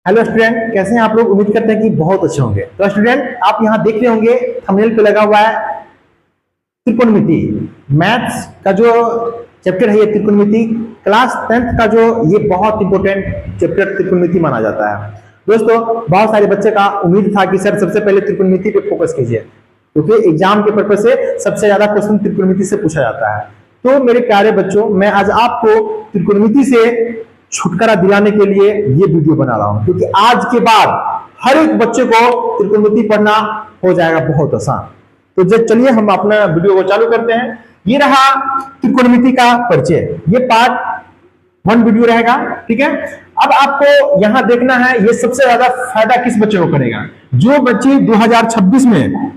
Hello student, कैसे हैं आप लोग। उम्मीद करते हैं कि बहुत अच्छे होंगे। तो स्टूडेंट, आप यहाँ देख रहे होंगे थंबनेल पे लगा हुआ है त्रिकोणमिति। मैथ्स का जो चैप्टर है ये त्रिकोणमिति, क्लास 10th का जो ये बहुत इंपॉर्टेंट चैप्टर त्रिकोणमिति माना जाता है। दोस्तों, बहुत सारे बच्चे का उम्मीद था कि सर सबसे पहले त्रिकोणमिति पे फोकस कीजिए, क्योंकि एग्जाम के पर्पज से सबसे ज्यादा क्वेश्चन त्रिकोणमिति से पूछा जाता है। तो मेरे प्यारे बच्चों, मैं आज आपको त्रिकोणमिति से छुटकारा दिलाने के लिए ये वीडियो बना रहा हूं, क्योंकि आज के बाद हर एक बच्चे को त्रिकोणमिति पढ़ना हो जाएगा बहुत आसान। तो जब चलिए हम अपना वीडियो को चालू करते हैं। ये रहा त्रिकोणमिति का परिचय, ये पार्ट 1 वीडियो रहेगा, ठीक है। अब आपको यहां देखना है ये सबसे ज्यादा फायदा किस बच्चे को करेगा। जो बच्चे 2026 में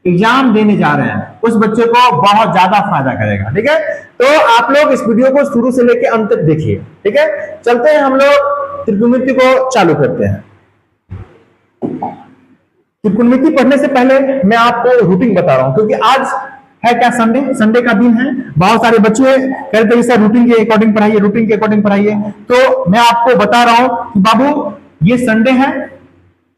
एग्जाम देने जा रहे हैं उस बच्चे को बहुत ज्यादा फायदा करेगा, ठीक है। तो आप लोग इस वीडियो को शुरू से लेकर अंत तक देखिए, ठीक है। चलते हैं, हम लोग त्रिकोणमिति को चालू करते हैं। त्रिकोणमिति पढ़ने से पहले मैं आपको रूटीन बता रहा हूं, क्योंकि आज है क्या, संडे का दिन है। बहुत सारे बच्चे कहते हैं सर रूटीन के अकॉर्डिंग पढ़ाइए, रूटीन के अकॉर्डिंग पढ़ाइए। तो मैं आपको बता रहा हूं कि बाबू ये संडे है,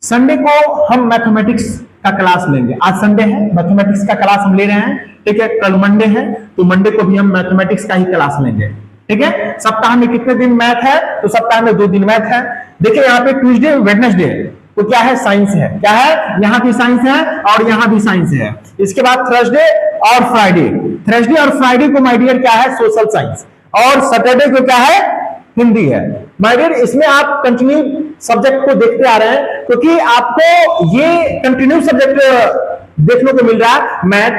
संडे को हम मैथमेटिक्स का क्लास लेंगे। आज संडे है, मैथमेटिक्स का क्लास हम ले रहे हैं, ठीक है। कल मंडे है, तो मंडे को भी हम मैथमेटिक्स का ही क्लास लेंगे, ठीक है। सप्ताह में कितने दिन मैथ है, तो सप्ताह में 2 दिन मैथ है। देखिए यहाँ पे ट्यूसडे वेडनेसडे तो क्या है, साइंस है। क्या है, यहाँ भी साइंस है और यहाँ भी साइंस है। इसके बाद थर्सडे और फ्राइडे को माय डियर क्या है, सोशल साइंस। और सैटरडे को क्या है, हिंदी है। माय डियर, इसमें आप कंटिन्यू सब्जेक्ट को देखते आ रहे हैं, क्योंकि आपको ये कंटिन्यू सब्जेक्ट देखने को मिल रहा है, मैथ,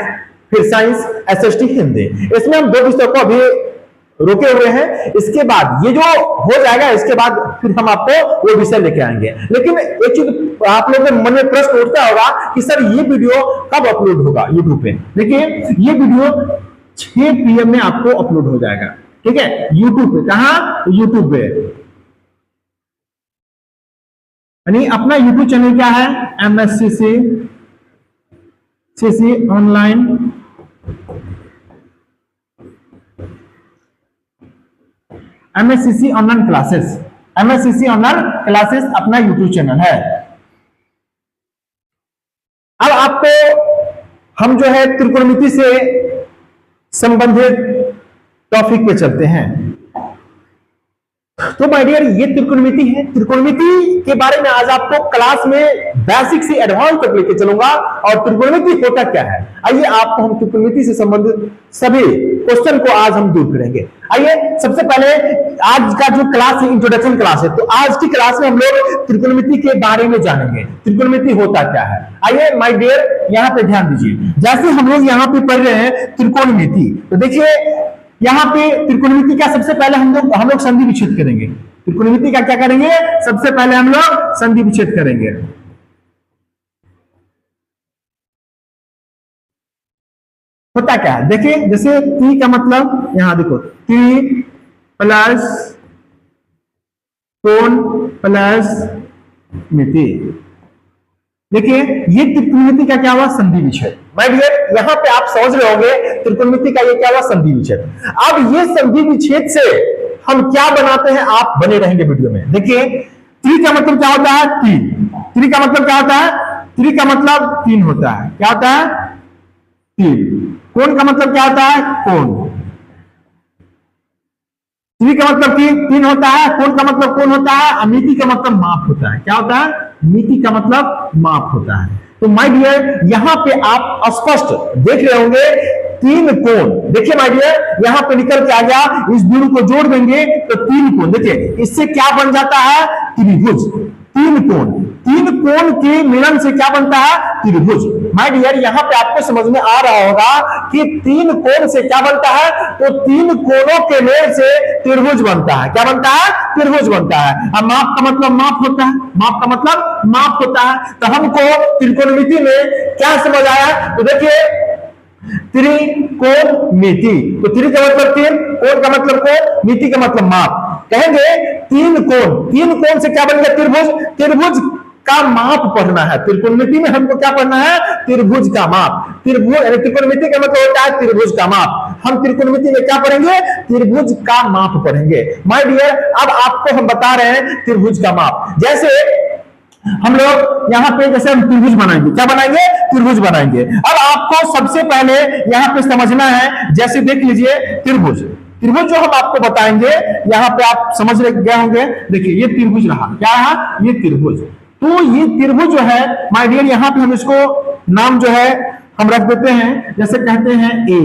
फिर साइंस, एसएसटी, हिंदी। इसमें हम 2 विषयों को अभी रोके हुए हैं। इसके बाद ये जो हो जाएगा, इसके बाद फिर हम आपको वो विषय लेके आएंगे। लेकिन एक चीज आप लोगों के मन में प्रश्न उठता होगा कि सर ये वीडियो कब अपलोड होगा यूट्यूब पे। देखिए ये वीडियो 6 PM में आपको अपलोड हो जाएगा, ठीक है, यूट्यूब पे। कहा, यूट्यूब पे। यानी अपना यूट्यूब चैनल क्या है, MSCC online MSCC online classes, MSCC online classes अपना यूट्यूब चैनल है। अब आपको हम जो है त्रिकोणमिति से संबंधित टॉपिक पे चलते हैं। तो माय डियर, ये त्रिकोणमिति है। त्रिकोणमिति के बारे में आज आपको क्लास में बेसिक से एडवांस तक लेके चलूंगा। और त्रिकोणमिति होता क्या है, आइए आपको हम त्रिकोणमिति से संबंधित सभी क्वेश्चन को आज हम दूर करेंगे। आइए सबसे पहले आज का जो क्लास है, इंट्रोडक्शन क्लास है। तो आज की क्लास में हम लोग त्रिकोणमिति के बारे में जानेंगे, त्रिकोणमिति होता क्या है। आइए माय डियर, यहाँ पे ध्यान दीजिए। जैसे हम लोग यहाँ पे पढ़ रहे हैं त्रिकोणमिति, तो देखिए यहाँ पे त्रिकोणमिति का सबसे पहले हम लोग संधि विच्छेद करेंगे। त्रिकोणमिति का क्या करेंगे, सबसे पहले हम लोग संधि विच्छेद करेंगे। होता क्या है, देखिए जैसे ती का मतलब, यहां देखो ती प्लस कोण प्लस मिति। देखिए ये त्रिकोणमिति का क्या हुआ, संधि विच्छेद। माय डियर, यहां पे आप समझ रहे होंगे त्रिकोणमिति का ये क्या हुआ, संधि विच्छेद। अब ये संधि विच्छेद से हम क्या बनाते हैं, आप बने रहेंगे वीडियो में। देखिए त्री का मतलब क्या होता है, 3। त्री का मतलब क्या होता है, त्री का मतलब 3 होता है। क्या होता है, 3। कोण का मतलब क्या होता है, कोण। त्री का मतलब 3 होता है, कोण का मतलब कोण होता है, मिति का मतलब माप होता है। क्या होता है, मिति का मतलब माप होता है। तो माय डियर, यहां पे आप स्पष्ट देख रहे होंगे 3 कोण। देखिए माय डियर, यहां पे निकल के आ गया, इस दूरी को जोड़ देंगे तो 3 कोण। देखिए इससे क्या बन जाता है, त्रिभुज। 3 कोण के मिलन से क्या बनता है, त्रिभुज। माय डियर, यहाँ पे आपको समझ में आ रहा होगा कि 3 कोण से क्या बनता है, तो 3 कोणों के मेल से त्रिभुज बनता है। क्या बनता है, त्रिभुज बनता है। अब माप का मतलब माप होता है, माप का मतलब माप होता है। तो हमको त्रिकोणमिति में क्या समझ आया, तो देखिए त्रिकोणमिति, तो त्री का मतलब 3, कोण का मतलब कोण, मिति का मतलब माप। कहेंगे 3 कोण से क्या बन गया, त्रिभुज। त्रिभुज का माप पढ़ना है। त्रिकोणमिति में हमको क्या पढ़ना है, त्रिभुज का माप। त्रिकोणमिति का मतलब होता है त्रिभुज का माप। हम त्रिकोणमिति में क्या पढ़ेंगे, त्रिभुज का माप पढ़ेंगे। माय डियर, अब आपको हम बता रहे हैं त्रिभुज का माप। जैसे हम लोग यहाँ पे जैसे हम त्रिभुज बनाएंगे, क्या बनाएंगे? त्रिभुज बनाएंगे। अब आपको सबसे पहले यहाँ पे समझना है, जैसे देख लीजिए त्रिभुज, त्रिभुज जो हम आपको बताएंगे यहाँ पे आप समझ गए होंगे। देखिए ये त्रिभुज रहा, क्या रहा? ये त्रिभुज। तो ये त्रिभुज जो है माय डियर, यहाँ पे हम इसको नाम जो है हम रख देते हैं, जैसे कहते हैं ए,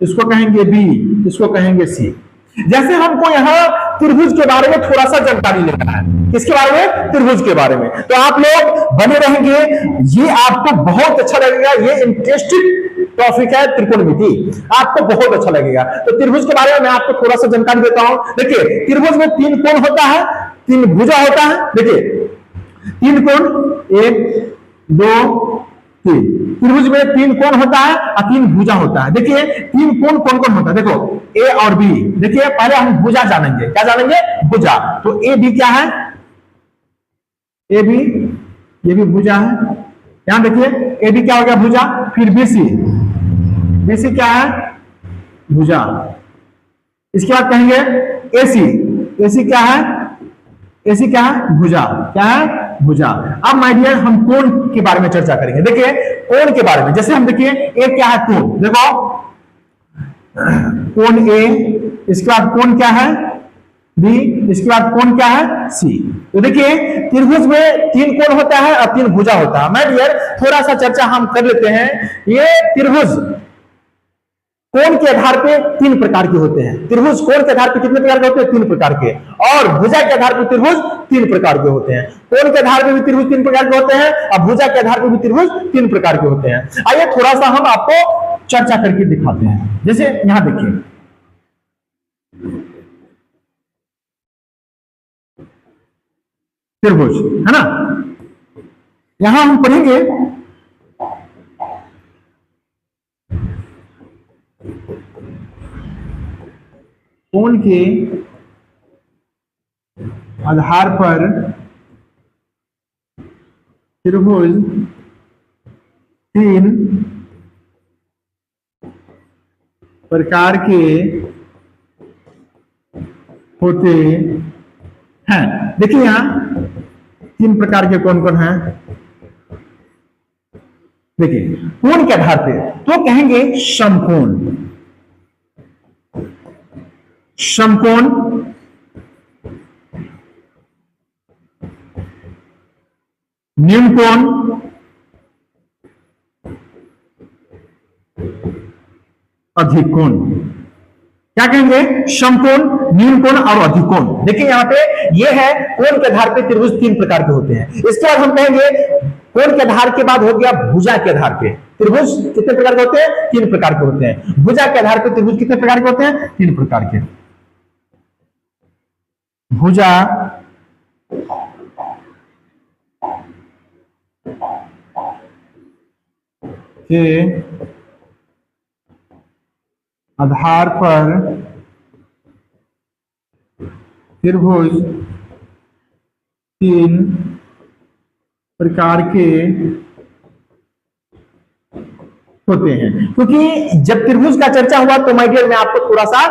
इसको कहेंगे बी, इसको कहेंगे सी। जैसे हमको यहाँ त्रिभुज के बारे में थोड़ा सा जानकारी लेना है, किसके बारे में? त्रिभुज के बारे में। तो आप लोग बने रहेंगे, ये आपको बहुत अच्छा लगेगा, ये इंटरेस्टिंग टॉपिक है त्रिकोणमिति, आपको बहुत अच्छा लगेगा। तो त्रिभुज के बारे में मैं आपको थोड़ा सा जानकारी देता हूं। देखिए त्रिभुज में 3 कोण होता है, 3 भुजा होता है। देखिए 3 कोण, 1 2 3, त्रिभुज में 3 कोण होता है और 3 भुजा होता है। देखिए 3 कोण कौन कौन होता है? देखो ए और बी। देखिए पहले हम भुजा जानेंगे, क्या जानेंगे? भुजा। तो ए बी क्या है? ए बी, ये भी भुजा है। यहां देखिए ए बी क्या हो गया? भुजा। फिर बी सी, बी सी क्या है? भुजा। इसके बाद कहेंगे ए सी, ए सी क्या है? ए सी क्या है? भुजा। क्या है? भुजा। अब माय डियर हम कोण के बारे में चर्चा करेंगे। देखिए कोण के बारे में, जैसे हम देखिए ए क्या है? कोण। देखो कोण ए, इसके बाद कोण क्या है? बी, इसके बाद कोण क्या है? सी। तो देखिए त्रिभुज में 3 कोण होता है और 3 भुजा होता है। माय डियर थोड़ा सा चर्चा हम कर लेते हैं। ये त्रिभुज कोण के आधार पे 3 प्रकार के होते हैं। त्रिभुज कोण के आधार पे कितने प्रकार के होते हैं? 3 प्रकार के। और भुजा के आधार पे त्रिभुज 3 प्रकार के होते हैं। कोण के आधार पे भी त्रिभुज 3 प्रकार के होते हैं और भुजा के आधार पे भी त्रिभुज 3 प्रकार के होते हैं। आइए थोड़ा सा हम आपको चर्चा करके दिखाते हैं। जैसे यहां देखिए त्रिभुज है ना, यहां हम पढ़ेंगे कोण के आधार पर त्रिभुज 3 प्रकार के होते हैं। देखिए यहां 3 प्रकार के कौन कौन हैं? देखिए कोण के आधार पे तो कहेंगे समकोण, समकोण, न्यून कोण, अधिक कोण। क्या कहेंगे? समकोण, न्यून कोण और अधिक कोण। देखिए यहां पे ये है कोण के आधार पे त्रिभुज 3 प्रकार के होते हैं। इसके बाद हम कहेंगे कोण के आधार के बाद हो गया भुजा के आधार पे त्रिभुज कितने प्रकार के होते हैं? 3 प्रकार के होते हैं। भुजा के आधार पे त्रिभुज कितने प्रकार के होते हैं? 3 प्रकार के। भुजा के आधार पर त्रिभुज 3 प्रकार के होते हैं। क्योंकि जब त्रिभुज का चर्चा हुआ तो माय डियर मैं आपको थोड़ा सा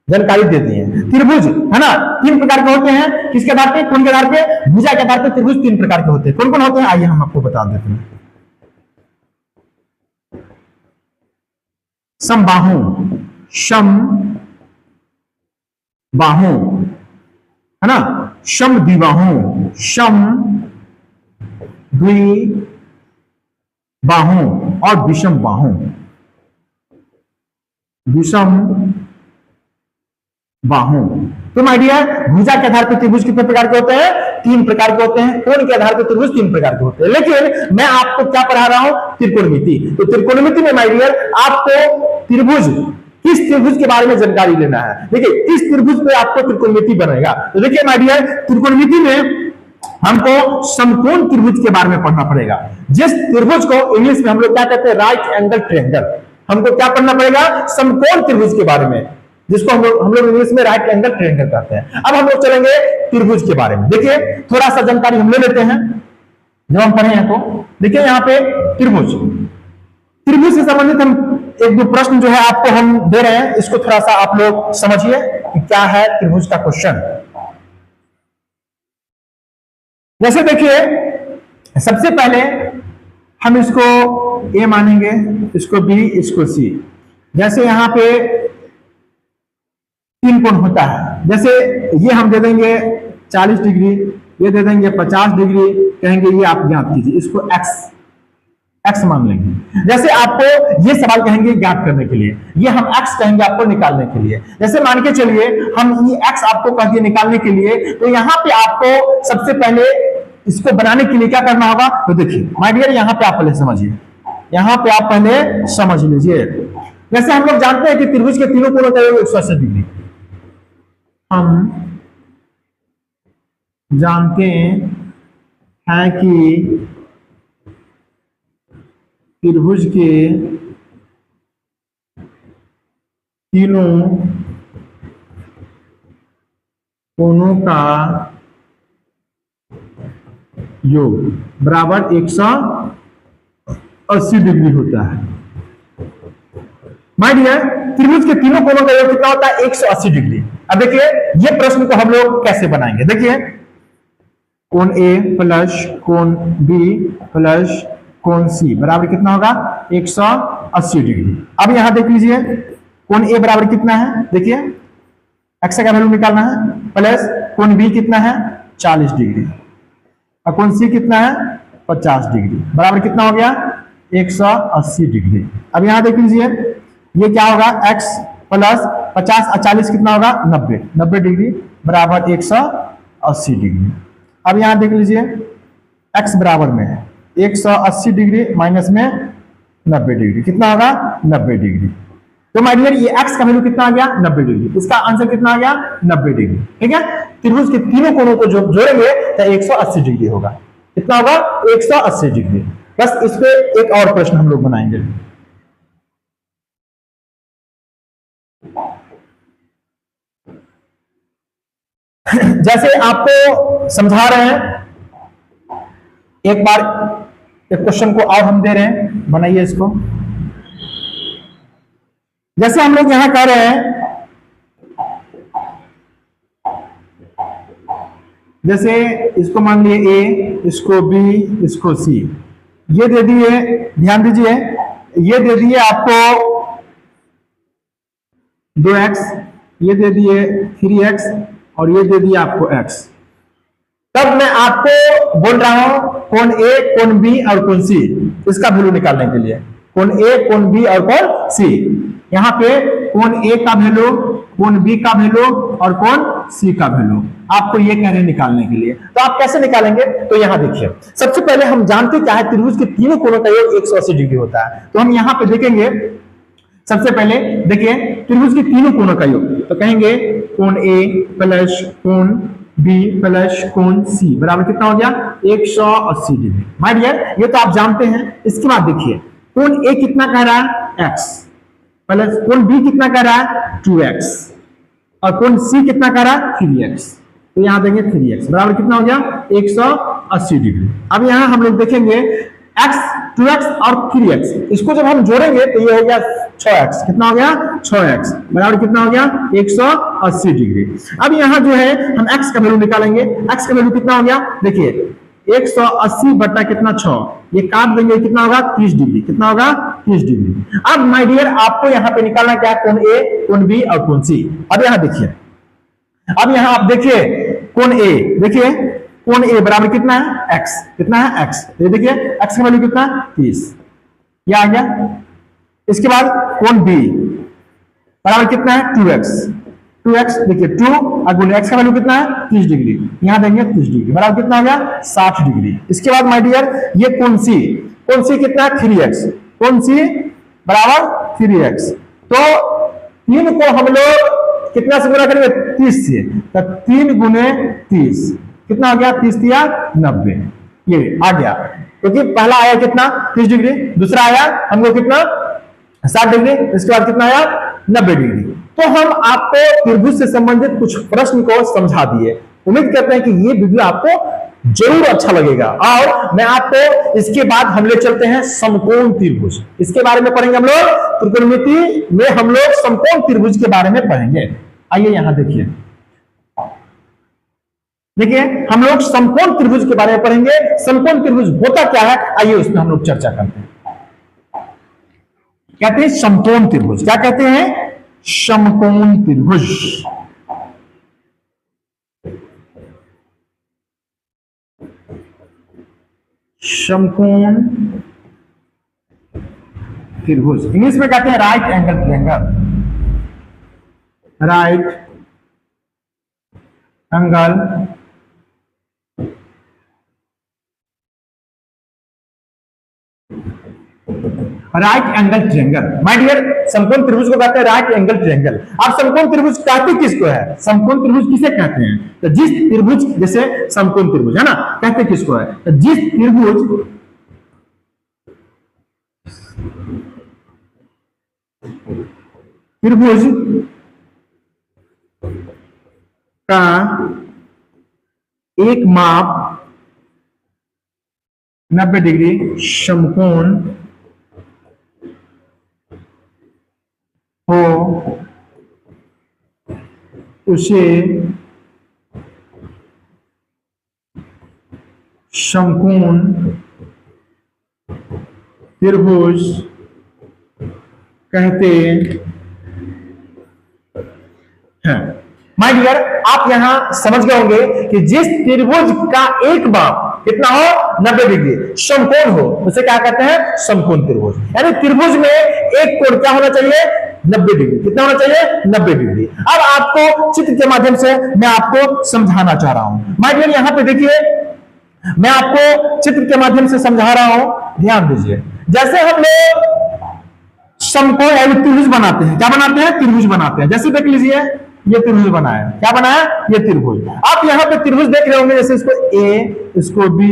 जानकारी देते हैं। त्रिभुज है ना 3 प्रकार के होते हैं। किसके आधार पे? कोण के आधार पे। भुजा के आधार पे त्रिभुज 3 प्रकार के होते हैं। कौन कौन होते हैं? आइए हम आपको बता देते हैं। समबाहु, सम बाहु है ना, सम द्विबाहु, सम द्वि बाहु और विषम बाहु, विषम बाहु। तो माय डियर भुजा के आधार पर त्रिभुज कितने प्रकार के होते हैं? 3 प्रकार के होते हैं। कोण के आधार पर त्रिभुज 3 प्रकार के होते हैं। लेकिन मैं आपको क्या पढ़ा रहा हूं? त्रिकोणमिति। तो त्रिकोणमिति में माय डियर आपको त्रिभुज, किस त्रिभुज के बारे में जानकारी लेना है। देखिए किस त्रिभुज पे आपको त्रिकोणमिति बनेगा। तो देखिए माय डियर त्रिकोणमिति में हमको समकोण त्रिभुज के बारे में पढ़ना पड़ेगा। जिस त्रिभुज को इंग्लिश में हम लोग क्या कहते हैं? Right angle triangle. हमको क्या पढ़ना पड़ेगा? समकोण त्रिभुज के बारे में, जिसको हम लोग इंग्लिश में राइट एंगल ट्रायंगल कहते हैं। अब हम लोग चलेंगे त्रिभुज के बारे में। देखिए थोड़ा सा जानकारी हम ले लेते हैं जब हम पढ़े हैं। तो देखिए यहाँ पे त्रिभुज, त्रिभुज से संबंधित हम एक दो प्रश्न जो है आपको हम दे रहे हैं, इसको थोड़ा सा आप लोग समझिए कि क्या है त्रिभुज का क्वेश्चन। जैसे देखिए, सबसे पहले हम इसको ए मानेंगे, इसको बी, इसको सी। जैसे यहां पे 3 कोण होता है, जैसे ये हम दे देंगे 40 डिग्री, ये दे देंगे 50 डिग्री, कहेंगे ये आप ज्ञात कीजिए, इसको एक्स मान लेंगे। जैसे आपको ये सवाल कहेंगे ज्ञात करने के लिए, ये हम एक्स कहेंगे आपको निकालने के लिए। जैसे मान के चलिए हम ये एक्स आपको कह दिए निकालने के लिए, तो यहां पे आपको सबसे पहले इसको बनाने के लिए क्या करना होगा, तो देखिए माय डियर, यहां पे आप पहले समझिए, यहां पे आप पहले समझ लीजिए। जैसे हम लोग जानते हैं कि त्रिभुज के तीनों कोणों का योग 180 डिग्री, हम जानते हैं कि त्रिभुज के तीनों कोणों का योग बराबर 180 डिग्री होता है। माय डियर, त्रिभुज के तीनों कोणों का योग कितना होता है, 180 डिग्री। अब देखिए ये प्रश्न को हम लोग कैसे बनाएंगे, देखिए कोण ए प्लस कोण बी प्लस कोण सी बराबर कितना होगा, 180 डिग्री। अब यहां देख लीजिए कोण ए बराबर कितना है, देखिए एक्स का वैल्यू निकालना है, प्लस कोण बी कितना है 40 डिग्री और कोण सी कितना है 50 डिग्री, बराबर कितना हो गया 180 डिग्री। अब यहां देख लीजिए ये क्या होगा, x प्लस 50 और 40 कितना होगा 90 डिग्री बराबर 180 डिग्री। अब यहां देख लीजिए x बराबर में है 180 डिग्री माइनस में 90 डिग्री, कितना होगा 90 डिग्री। तो माय डियर ये x का वैल्यू कितना आ गया 90 डिग्री, इसका आंसर कितना आ गया 90 डिग्री। ठीक है, त्रिभुज के तीनों कोणों को जो जोड़ेंगे तो 180 डिग्री होगा, कितना होगा 180 डिग्री। बस इस पे एक और प्रश्न हम लोग बनाएंगे। जैसे आपको समझा रहे हैं, एक बार एक क्वेश्चन को और हम दे रहे हैं, बनाइए इसको। जैसे हम लोग यहां कह रहे हैं, जैसे इसको मान लिए ए, इसको बी, इसको सी, ये दे दिए, ध्यान दीजिए ये दे दिए आपको 2x, ये दे दिए 3x और ये दे दिया आपको x। तब मैं आपको बोल रहा हूं कोण ए, कोण बी और कोण सी, इसका वैल्यू निकालने के लिए, कोण ए, कोण बी और कोण सी। यहां पे कोण ए का वैल्यू, कोण बी का वैल्यू और कोण सी का वैल्यू आपको ये कह रहे हैं निकालने के लिए। तो आप कैसे निकालेंगे, तो यहां देखिए सबसे पहले हम जानते क्या है, त्रिभुज के तीनों कोणों का योग 180 डिग्री होता है। तो हम यहां पे देखेंगे, सबसे पहले देखिए त्रिभुज के तीनों कोणों का योग, तो कहेंगे कोण ए प्लस कोण बी प्लस कोण सी बराबर कितना हो गया 180 डिग्री। माय डियर ये तो आप जानते हैं। इसके बाद देखिए कोण ए कितना कह रहा है x प्लस कोण बी कितना कह रहा है 2x और कोण सी कितना कह रहा है 3x। तो यहां देंगे 3x बराबर कितना हो गया 180 डिग्री। अब यहां हम लोग देखेंगे x, 2x और 3x, इसको जब हम जोड़ेंगे तो ये हो गया 6x, कितना हो गया 6x बराबर कितना हो गया 180 डिग्री। अब यहां जो है हम x का वैल्यू निकालेंगे, x का वैल्यू कितना हो गया, देखिए 180 बटा कितना 6, ये काट देंगे कितना होगा 30 डिग्री, कितना होगा 30 डिग्री। अब माय डियर आपको यहां पे निकालना क्या है, कोण ए, कोण बी और कोण सी। अब यहां देखिए, अब यहां आप देखिए कोण ए, देखिए कोण ए बराबर कितना है x, कितना है x, ये देखिए x का वैल्यू कितना है 30, ये आ गया। इसके बाद कोण b बराबर कितना है 2x देखिए 2 और गुणे x का वैल्यू कितना है 30 डिग्री, यहां देंगे 30 डिग्री बराबर कितना हो गया 60 डिग्री। इसके बाद माय डियर ये कोण c कितना है 3x, कोण c बराबर 3x। तो 3 को हम लोग कितना से गुणा करेंगे 30 से, तो 3 गुणे 30 कितना हो गया 30 या 90, ये आ गया। क्योंकि पहला आया कितना 30 डिग्री, दूसरा आया हमको कितना 60 डिग्री, इसके बाद कितना आया 90 डिग्री। तो हम आपको त्रिभुज से संबंधित कुछ प्रश्न को समझा दिए। उम्मीद करते हैं कि ये वीडियो आपको जरूर अच्छा लगेगा। और मैं आपको इसके बाद हम ले चलते हैं समकोण त्रिभुज, इसके बारे में पढ़ेंगे हम लोग। त्रिकोणमिति में हम लोग समकोण त्रिभुज के बारे में पढ़ेंगे। आइए यहां देखिए, देखिए हम लोग समकोण त्रिभुज के बारे में पढ़ेंगे। समकोण त्रिभुज होता क्या है, आइए उसमें हम लोग चर्चा करते हैं। कहते हैं समकोण त्रिभुज, क्या कहते हैं, समकोण त्रिभुज। समकोण त्रिभुज इंग्लिश में कहते हैं right angle triangle, right angle triangle. My dear, समकोण त्रिभुज को कहते हैं राइट एंगल ट्रायंगल। आप समकोण त्रिभुज कहते किसको है, समकोण त्रिभुज किसे कहते हैं, तो जिस त्रिभुज, जैसे समकोण त्रिभुज है ना, कहते किसको है, तो जिस त्रिभुज का एक माप 90 डिग्री समकोण हो उसे समकोण त्रिभुज कहते हैं। माय डियर, आप यहां समझ गए होंगे कि जिस त्रिभुज का एक माप कितना हो, 90 डिग्री समकोण हो, उसे क्या कहते हैं, समकोण त्रिभुज। यानी त्रिभुज में एक कोण क्या होना चाहिए, 90 डिग्री। कितना होना चाहिए, 90 डिग्री। अब आपको चित्र के माध्यम से मैं आपको समझाना चाह रहा हूं। माय डियर, यहां पे देखिए, मैं आपको चित्र के माध्यम से समझा रहा हूं, ध्यान दीजिए। जैसे हम लोग समकोण त्रिभुज बनाते हैं, क्या बनाते हैं, त्रिभुज बनाते हैं। जैसे देख लीजिए, ये त्रिभुज बना है, क्या बना है, ये त्रिभुज। आप यहाँ पे त्रिभुज देख रहे होंगे, जैसे इसको ए, इसको बी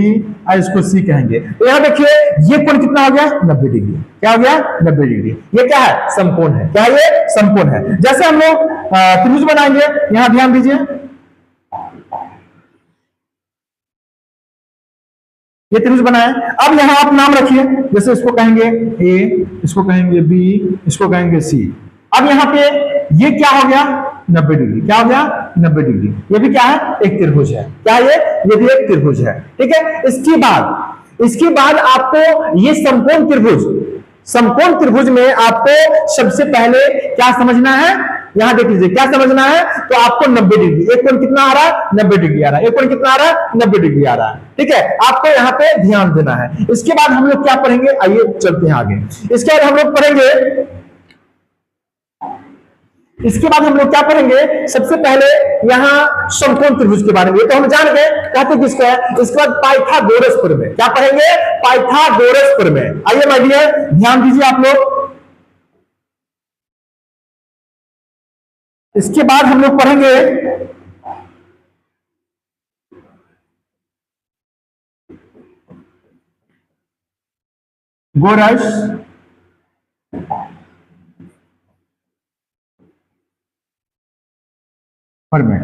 और इसको सी कहेंगे। तो यहाँ देखिए ये कोण कितना हो गया, 90 डिग्री। क्या हो गया, 90 डिग्री। ये क्या है, समकोण है। क्या है ये, समकोण है। जैसे हम लोग त्रिभुज बनाएंगे, यहां ध्यान दीजिए, ये त्रिभुज बना है। अब यहां आप नाम रखिए, जैसे इसको कहेंगे ए, इसको कहेंगे बी, इसको कहेंगे सी। अब यहाँ पे ये क्या हो गया, 90 डिग्री। क्या हो गया, 90 डिग्री। ये भी क्या है, एक त्रिभुज है। क्या है ये भी एक त्रिभुज है। ठीक है। इसके बाद आपको ये समकोण त्रिभुज, समकोण त्रिभुज में आपको सबसे पहले क्या समझना है, यहां देख लीजिए क्या समझना है, तो आपको 90 डिग्री, एक कोण कितना आ रहा है, 90 डिग्री आ रहा है। एक कोण कितना आ रहा है, 90 डिग्री आ रहा है। ठीक है, आपको यहाँ पे ध्यान देना है। इसके बाद हम लोग क्या पढ़ेंगे, आइए चलते हैं आगे। इसके बाद हम लोग क्या पढ़ेंगे, सबसे पहले यहां समकोण त्रिभुज के बारे में, तो हम जान गए कहते किसको है। इसके बाद पाइथागोरस प्रमेय, क्या पढ़ेंगे, पाइथागोरस प्रमेय। आइए माय डियर, ध्यान दीजिए आप लोग। इसके बाद हम लोग पढ़ेंगे गोरस प्रमेय।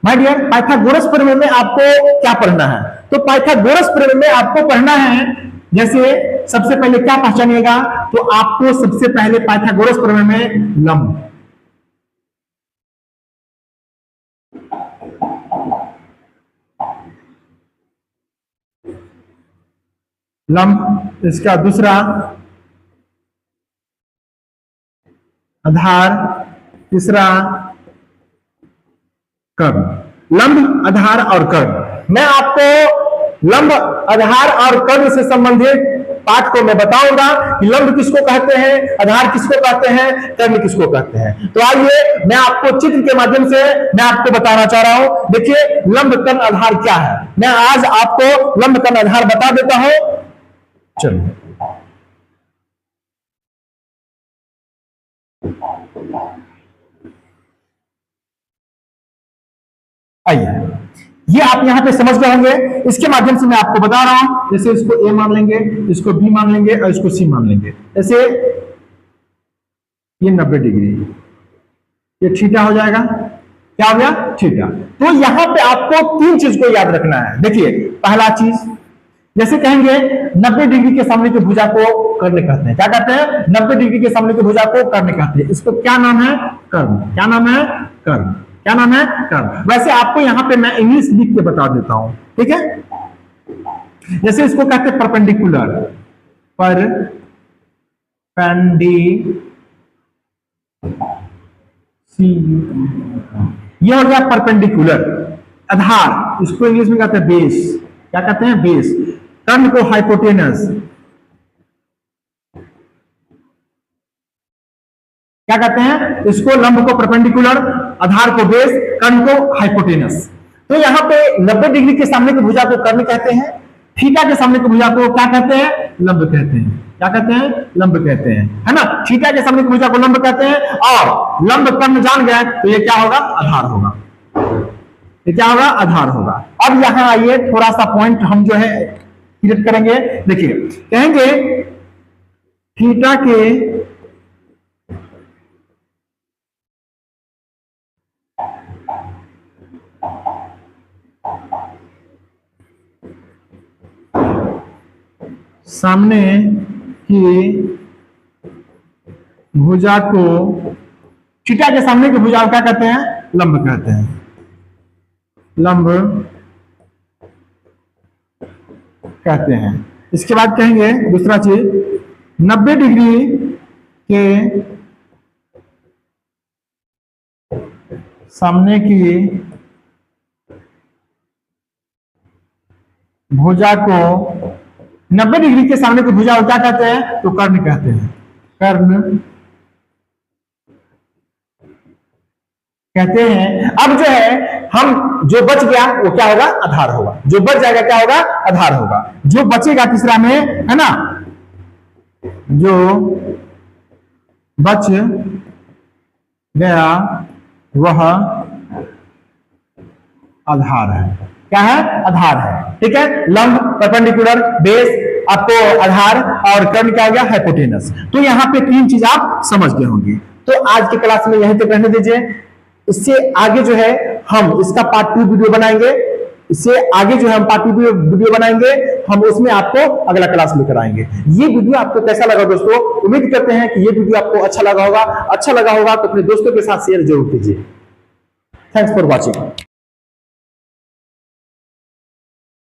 माय डियर, पाइथागोरस प्रमेय में आपको क्या पढ़ना है, तो पाइथागोरस प्रमेय में आपको पढ़ना है, जैसे सबसे पहले क्या पहचानिएगा, तो आपको सबसे पहले पाइथागोरस प्रमेय में लंब, इसका दूसरा आधार, तीसरा कर्ण। लंब, आधार और कर्ण। मैं आपको लंब, आधार और कर्ण से संबंधित पाठ को मैं बताऊंगा कि लंब किसको कहते हैं, आधार किसको कहते हैं, कर्ण किसको कहते हैं। तो आइए मैं आपको चित्र के माध्यम से मैं आपको बताना चाह रहा हूं। देखिए लंब, कर्ण, आधार क्या है, मैं आज आपको लंब, कर्ण, आधार बता देता हूं। चलिए आइए, ये आप यहां पे समझ गए होंगे। इसके माध्यम से मैं आपको बता रहा हूं, जैसे इसको ए मान लेंगे, इसको बी मान लेंगे और इसको सी मान लेंगे। जैसे ये 90 डिग्री, ये थीटा हो जाएगा। क्या हो गया, थीटा। तो यहां पे आपको तीन चीज को याद रखना है। देखिए पहला चीज, जैसे कहेंगे 90 डिग्री के सामने की भुजा को कर्ण कहते हैं। क्या कहते हैं, 90 डिग्री के सामने की भुजा को कर्ण कहते हैं। इसको क्या नाम है, कर्ण। क्या नाम है, कर्ण। क्या नाम है? कर्ण। वैसे आपको यहां पे मैं इंग्लिश लिख के बता देता हूं, ठीक है? जैसे इसको कहते हैं परपेंडिकुलर, ये हो गया परपेंडिकुलर, आधार, इसको इंग्लिश में कहते हैं बेस। क्या कहते हैं? बेस। कर्ण को हाइपोटेनस, क्या कहते हैं? इसको लंब को परपेंडिकुलर, आधार को बेस, कर्ण को हाइपोटेनस। तो यहां पे 90 डिग्री के सामने की भुजा को कर्ण कहते हैं, थीटा के सामने की भुजा को क्या कहते हैं? लंब कहते हैं। क्या कहते हैं? लंब कहते हैं, है ना? थीटा के सामने की भुजा को लंब कहते हैं, और लंब कर्ण जान गए तो ये क्या होगा? आधार होगा। ये क्या होगा? आधार होगा। अब यहां आइए, थोड़ा सा पॉइंट हम जो है क्लियर करेंगे। देखिए, कहेंगे थीटा के सामने की भुजा को, थीटा के सामने की भुजा को क्या कहते हैं? लंब कहते हैं। लंब कहते हैं। इसके बाद कहेंगे दूसरा चीज, 90 डिग्री के सामने की भुजा को, 90 डिग्री के सामने की भुजा को क्या कहते हैं? तो कर्ण कहते हैं। कर्ण कहते हैं। अब जो है, हम जो बच गया वो क्या होगा? आधार होगा। जो बच जाएगा क्या होगा? आधार होगा। जो बचेगा तीसरा में, है ना, जो बच गया वह आधार है। क्या है? आधार है। ठीक है? लंब, परपेंडिकुलर, बेस, आपको आधार, और कर्ण क्या हो गया? हाइपोटेनस। तो यहाँ पे 3 चीज आप समझ गए होंगे। तो आज के क्लास में यहीं तक रहने दीजिए। इससे आगे जो है हम इसका पार्ट 2 वीडियो बनाएंगे। इससे आगे जो है हम पार्ट 2 वीडियो बनाएंगे, हम उसमें आपको अगला क्लास लेकर आएंगे। ये वीडियो आपको कैसा लगा दोस्तों? उम्मीद करते हैं कि ये वीडियो आपको अच्छा लगा होगा। अच्छा लगा होगा तो अपने दोस्तों के साथ शेयर जरूर कीजिए। Thanks for watching.